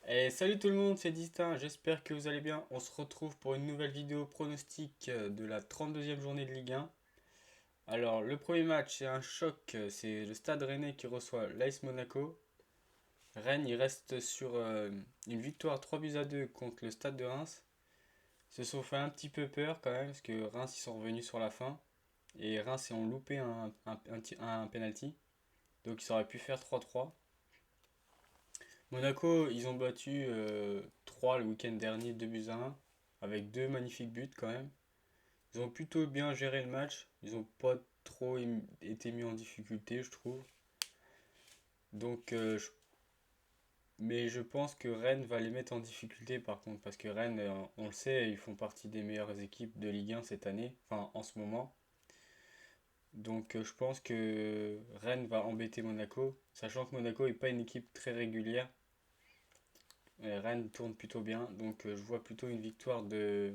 Et salut tout le monde, c'est Distin, j'espère que vous allez bien. On se retrouve pour une nouvelle vidéo pronostic de la 32e journée de Ligue 1. Alors, le premier match, c'est un choc, c'est le Stade Rennais qui reçoit l'AS Monaco. Rennes, il reste sur une victoire 3 buts à 2 contre le Stade de Reims. Ils se sont fait un petit peu peur quand même, parce que Reims, ils sont revenus sur la fin. Et Reims, ils ont loupé un penalty. Donc, ils auraient pu faire 3-3. Monaco, ils ont battu 3 le week-end dernier, 2 buts à 1, avec deux magnifiques buts quand même. Ils ont plutôt bien géré le match, ils n'ont pas trop été mis en difficulté, je trouve. Donc, mais je pense que Rennes va les mettre en difficulté par contre, parce que Rennes, on le sait, ils font partie des meilleures équipes de Ligue 1 cette année, enfin en ce moment. Donc, je pense que Rennes va embêter Monaco, sachant que Monaco n'est pas une équipe très régulière. Rennes tourne plutôt bien, donc je vois plutôt une victoire de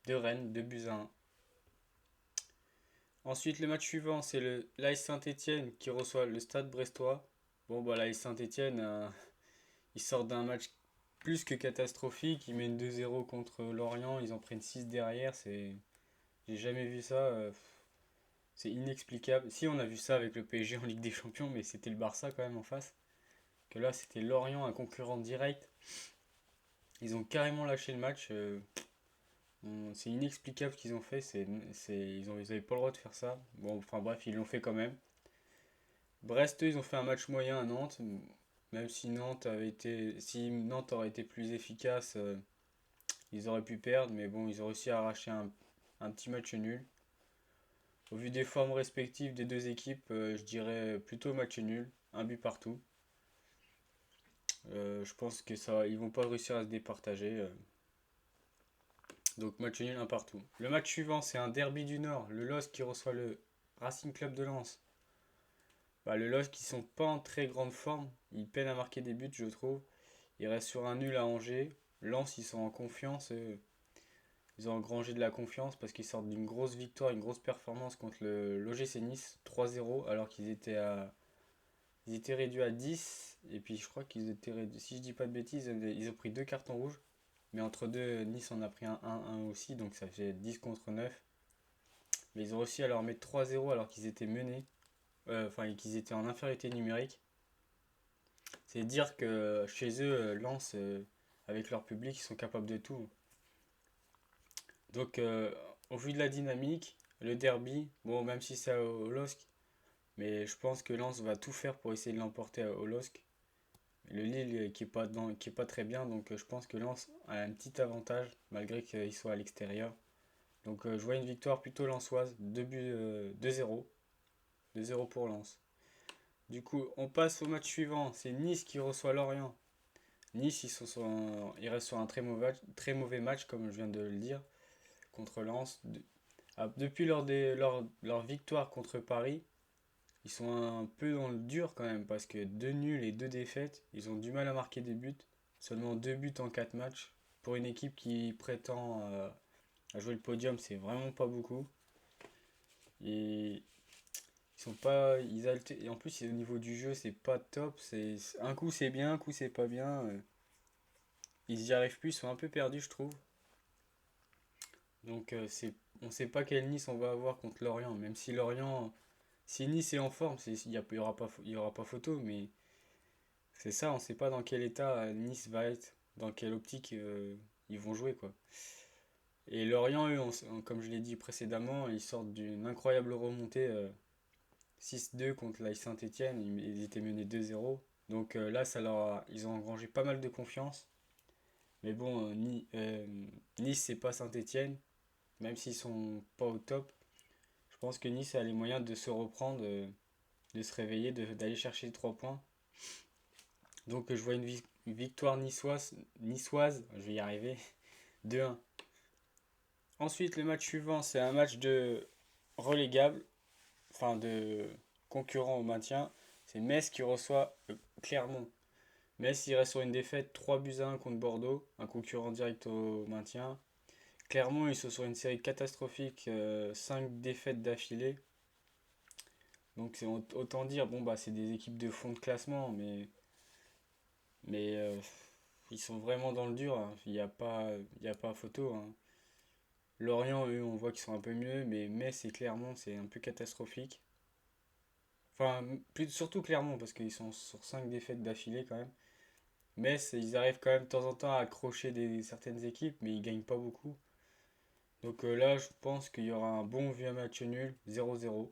Rennes, 2 buts à 1. Ensuite, le match suivant, c'est le l'AS Saint-Étienne qui reçoit le Stade Brestois. Bon, bah, l'AS Saint-Étienne, ils sortent d'un match plus que catastrophique. Ils mènent 2-0 contre Lorient, ils en prennent 6 derrière. J'ai jamais vu ça. C'est inexplicable. Si, on a vu ça avec le PSG en Ligue des Champions, mais c'était le Barça quand même en face. Que là, c'était Lorient, un concurrent direct. Ils ont carrément lâché le match. C'est inexplicable ce qu'ils ont fait, ils avaient pas le droit de faire ça. Bon, enfin bref, ils l'ont fait quand même. Brest, eux, ils ont fait un match moyen à Nantes, même si Nantes aurait été plus efficace, ils auraient pu perdre, mais bon, ils ont réussi à arracher un petit match nul. Au vu des formes respectives des deux équipes, je dirais plutôt match nul, un but partout. Je pense que ça, ils vont pas réussir à se départager. Donc match nul, un partout. Le match suivant, c'est un derby du Nord. Le LOSC qui reçoit le Racing Club de Lens. Bah, le LOSC qui sont pas en très grande forme. Ils peinent à marquer des buts, je trouve. Ils restent sur un nul à Angers. Lens, ils sont en confiance. Ils ont engrangé de la confiance parce qu'ils sortent d'une grosse victoire, une grosse performance contre le l'OGC Nice 3-0 alors ils étaient réduits à 10. Et puis je crois qu'ils étaient réduits, si je dis pas de bêtises, ils ont pris deux cartons rouges. Mais entre deux, Nice en a pris un 1-1 aussi, donc ça fait 10 contre 9. Mais ils ont réussi à leur mettre 3-0 alors qu'ils étaient menés, enfin qu'ils étaient en infériorité numérique. C'est dire que chez eux, Lens, avec leur public, ils sont capables de tout. Donc, au vu de la dynamique, le derby, bon, même si c'est au LOSC, mais je pense que Lens va tout faire pour essayer de l'emporter au LOSC. Le Lille qui est pas très bien, donc je pense que Lens a un petit avantage malgré qu'il soit à l'extérieur. Donc je vois une victoire plutôt lensoise, 2-0, 2-0 pour Lens. Du coup, on passe au match suivant, c'est Nice qui reçoit Lorient. Nice, ils restent sur un très mauvais match, comme je viens de le dire, contre Lens. Depuis leur victoire contre Paris, ils sont un peu dans le dur quand même, parce que deux nuls et deux défaites, ils ont du mal à marquer des buts. Seulement deux buts en quatre matchs. Pour une équipe qui prétend à jouer le podium, c'est vraiment pas beaucoup. Et ils sont pas. Et en plus, au niveau du jeu, c'est pas top. Un coup c'est bien, un coup c'est pas bien. Ils y arrivent plus, ils sont un peu perdus, je trouve. Donc on sait pas quel Nice on va avoir contre Lorient. Même si Lorient, si Nice est en forme, il y aura pas photo. Mais c'est ça, on sait pas dans quel état Nice va être, dans quelle optique ils vont jouer quoi. Et Lorient, eux, comme je l'ai dit précédemment, ils sortent d'une incroyable remontée 6-2 contre la Saint-Étienne. Ils étaient menés 2-0. Donc là, ils ont engrangé pas mal de confiance. Mais bon, Nice, c'est pas Saint-Étienne, même s'ils sont pas au top. Je pense que Nice a les moyens de se reprendre, de se réveiller, d'aller chercher les 3 points. Donc je vois une victoire niçoise, je vais y arriver, 2-1. Ensuite, le match suivant, c'est un match de relégable, enfin de concurrent au maintien. C'est Metz qui reçoit Clermont. Metz, il reste sur une défaite 3 buts à 1 contre Bordeaux, un concurrent direct au maintien. Clermont, ils sont sur une série catastrophique, 5 défaites d'affilée. Donc c'est autant dire, bon bah c'est des équipes de fond de classement, mais ils sont vraiment dans le dur, hein. Il y a pas photo, hein. Lorient, eux, on voit qu'ils sont un peu mieux, mais Metz et Clermont, c'est un peu catastrophique. Enfin, surtout Clermont, parce qu'ils sont sur 5 défaites d'affilée quand même. Metz, ils arrivent quand même de temps en temps à accrocher certaines équipes, mais ils gagnent pas beaucoup. Donc là, je pense qu'il y aura un bon vieux match nul, 0-0.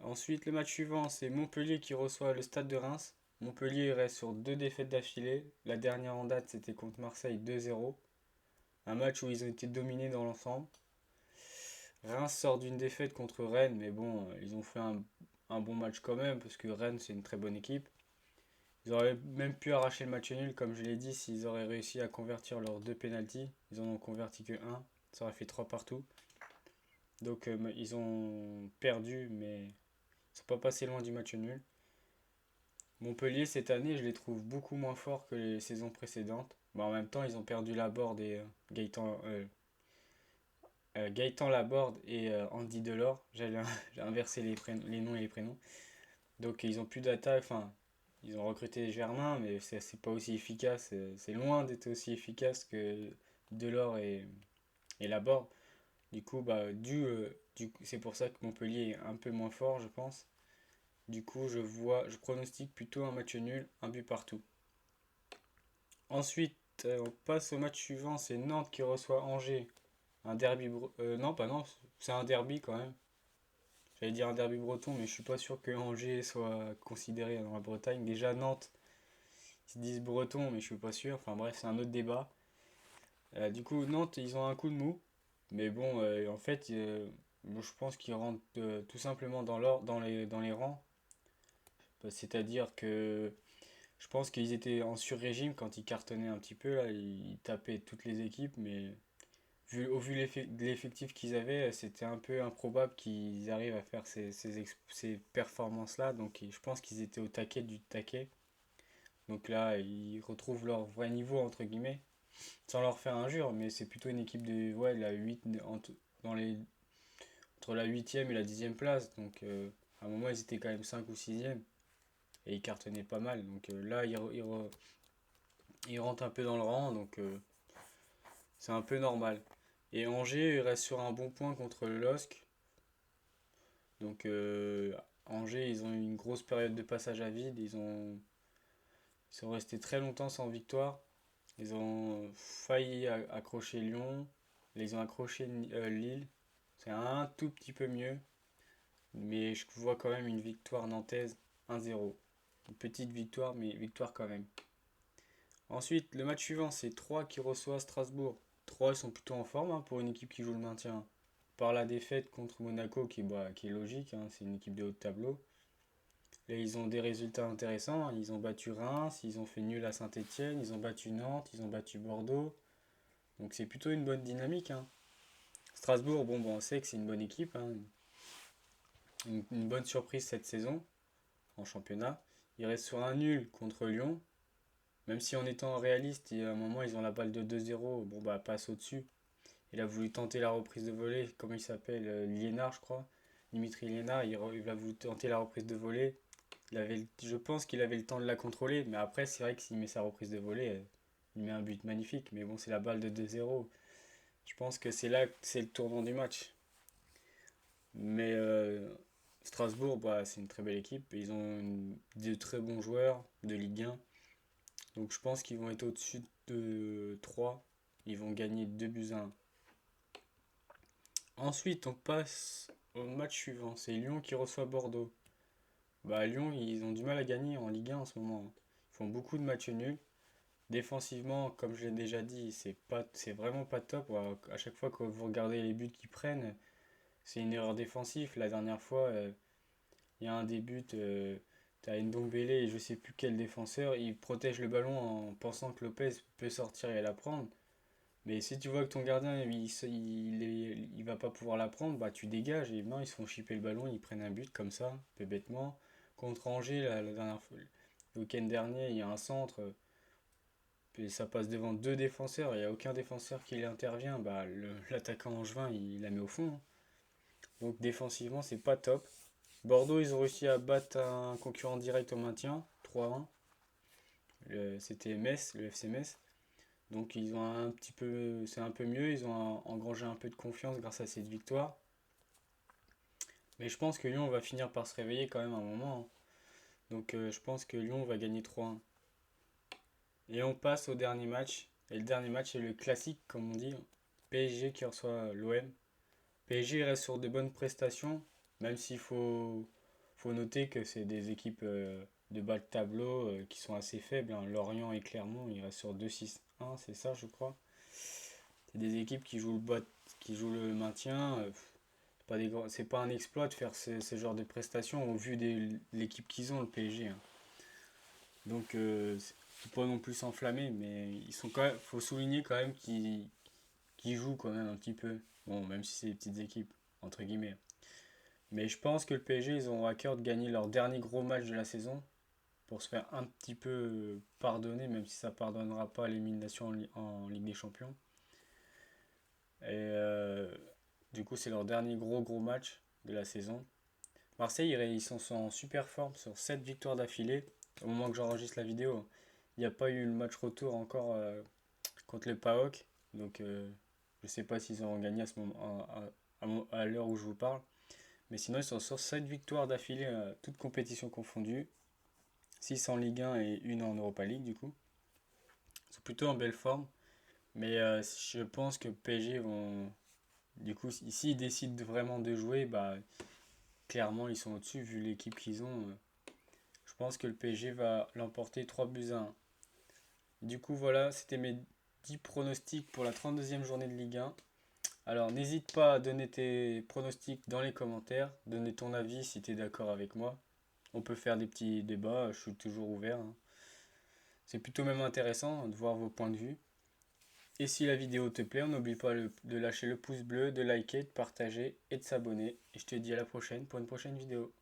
Ensuite, le match suivant, c'est Montpellier qui reçoit le Stade de Reims. Montpellier reste sur 2 défaites d'affilée. La dernière en date, c'était contre Marseille 2-0. Un match où ils ont été dominés dans l'ensemble. Reims sort d'une défaite contre Rennes, mais bon, ils ont fait un bon match quand même, parce que Rennes, c'est une très bonne équipe. Ils auraient même pu arracher le match nul, comme je l'ai dit, s'ils auraient réussi à convertir leurs 2 pénaltys. Ils en ont converti que un. Ça aurait fait 3 partout. Donc ils ont perdu, mais ils sont pas passés loin du match nul. Montpellier, cette année, je les trouve beaucoup moins forts que les saisons précédentes. Bon, en même temps, ils ont perdu Laborde et Gaëtan Laborde et Andy Delors. J'ai inversé les noms et les prénoms. Donc ils ont plus d'attaque. Enfin, ils ont recruté Germain, mais c'est pas aussi efficace. C'est loin d'être aussi efficace que Delors et Laborde. Du coup, c'est pour ça que Montpellier est un peu moins fort, je pense. Du coup, je pronostique plutôt un match nul, un but partout. Ensuite, on passe au match suivant, c'est Nantes qui reçoit Angers. Un derby. Non, pas non, c'est un derby quand même. J'allais dire un derby breton, mais je suis pas sûr que Angers soit considéré dans la Bretagne. Déjà, Nantes, ils se disent breton, mais je suis pas sûr. Enfin bref, c'est un autre débat. Du coup, Nantes, ils ont un coup de mou. Mais bon, en fait, moi, je pense qu'ils rentrent tout simplement dans les rangs. C'est-à-dire que je pense qu'ils étaient en sur-régime quand ils cartonnaient un petit peu. Là, ils tapaient toutes les équipes, mais au vu de l'effectif qu'ils avaient, c'était un peu improbable qu'ils arrivent à faire ces performances-là. Donc je pense qu'ils étaient au taquet du taquet. Donc là, ils retrouvent leur vrai niveau, entre guillemets, sans leur faire injure, mais c'est plutôt une équipe de ouais, la 8, dans les, entre la huitième et la 10e place. Donc à un moment, ils étaient quand même 5 ou sixième et ils cartonnaient pas mal. Donc là, ils rentrent un peu dans le rang, donc c'est un peu normal. Et Angers reste sur un bon point contre le LOSC. Donc Angers, ils ont eu une grosse période de passage à vide. Ils sont restés très longtemps sans victoire. Ils ont failli accrocher Lyon. Ils ont accroché Lille. C'est un tout petit peu mieux. Mais je vois quand même une victoire nantaise 1-0. Une petite victoire, mais victoire quand même. Ensuite, le match suivant, c'est Troyes qui reçoit Strasbourg. Troyes, ils sont plutôt en forme, hein, pour une équipe qui joue le maintien. Par la défaite contre Monaco, qui est logique, hein, c'est une équipe de haut de tableau. Là, ils ont des résultats intéressants. Ils ont battu Reims, ils ont fait nul à Saint-Etienne, ils ont battu Nantes, ils ont battu Bordeaux. Donc c'est plutôt une bonne dynamique, hein. Strasbourg, bon, on sait que c'est une bonne équipe, hein. Une bonne surprise cette saison en championnat. Ils restent sur un nul contre Lyon. Même si en étant réaliste, à un moment ils ont la balle de 2-0, bon bah passe au-dessus. Il a voulu tenter la reprise de volée, comment il s'appelle, Liénard je crois. Dimitri Liénard, il a voulu tenter la reprise de volée. Je pense qu'il avait le temps de la contrôler, mais après c'est vrai que s'il met sa reprise de volée, il met un but magnifique. Mais bon, c'est la balle de 2-0. Je pense que c'est là que c'est le tournant du match. Mais Strasbourg, bah, c'est une très belle équipe. Ils ont de très bons joueurs de Ligue 1. Donc je pense qu'ils vont être au-dessus de 3. Ils vont gagner 2 buts à 1. Ensuite, on passe au match suivant. C'est Lyon qui reçoit Bordeaux. Bah, Lyon, ils ont du mal à gagner en Ligue 1 en ce moment. Ils font beaucoup de matchs nuls. Défensivement, comme je l'ai déjà dit, c'est vraiment pas top. À chaque fois que vous regardez les buts qu'ils prennent, c'est une erreur défensive. La dernière fois, il y a un des buts, t'as Ndombele et je sais plus quel défenseur, il protège le ballon en pensant que Lopez peut sortir et la prendre. Mais si tu vois que ton gardien il va pas pouvoir la prendre, bah tu dégages et non, ils se font chipper le ballon, ils prennent un but comme ça, un peu bêtement. Contre Angers, la dernière fois, le week-end dernier, il y a un centre, et ça passe devant 2 défenseurs, il n'y a aucun défenseur qui intervient, bah l'attaquant angevin il la met au fond, hein. Donc défensivement, c'est pas top. Bordeaux, ils ont réussi à battre un concurrent direct au maintien, 3-1. C'était Metz, le FC Metz. Donc ils ont un petit peu, c'est un peu mieux, ils ont engrangé un peu de confiance grâce à cette victoire. Mais je pense que Lyon va finir par se réveiller quand même à un moment, hein. Donc je pense que Lyon va gagner 3-1. Et on passe au dernier match. Et le dernier match c'est le classique, comme on dit. PSG qui reçoit l'OM. PSG reste sur de bonnes prestations, même faut noter que c'est des équipes de bas de tableau qui sont assez faibles, hein. Lorient et Clermont, ils restent sur 2-6-1, c'est ça, je crois. C'est des équipes qui jouent qui jouent le maintien. C'est pas un exploit de faire ce genre de prestations au vu de l'équipe qu'ils ont, le PSG, hein. Donc, faut pas non plus s'enflammer, mais ils sont quand même, faut souligner quand même qu'ils jouent quand même un petit peu. Bon, même si c'est des petites équipes, entre guillemets. Mais je pense que le PSG, ils ont à cœur de gagner leur dernier gros match de la saison pour se faire un petit peu pardonner, même si ça pardonnera pas l'élimination en Ligue des Champions. Et du coup, c'est leur dernier gros match de la saison. Marseille, ils sont en super forme sur 7 victoires d'affilée. Au moment que j'enregistre la vidéo, il n'y a pas eu le match retour encore contre le PAOK. Donc, je sais pas s'ils auront gagné à ce moment, à l'heure où je vous parle. Mais sinon, ils sont sur 7 victoires d'affilée, toutes compétitions confondues. 6 en Ligue 1 et une en Europa League, du coup. Ils sont plutôt en belle forme. Mais je pense que PSG vont. Du coup, ici, ils décident vraiment de jouer, bah, clairement, ils sont au-dessus vu l'équipe qu'ils ont. Je pense que le PSG va l'emporter 3-1. Du coup, voilà, c'était mes 10 pronostics pour la 32e journée de Ligue 1. Alors, n'hésite pas à donner tes pronostics dans les commentaires, donner ton avis si tu es d'accord avec moi. On peut faire des petits débats, je suis toujours ouvert, hein. C'est plutôt même intéressant de voir vos points de vue. Et si la vidéo te plaît, on n'oublie pas de lâcher le pouce bleu, de liker, de partager et de s'abonner. Et je te dis à la prochaine pour une prochaine vidéo.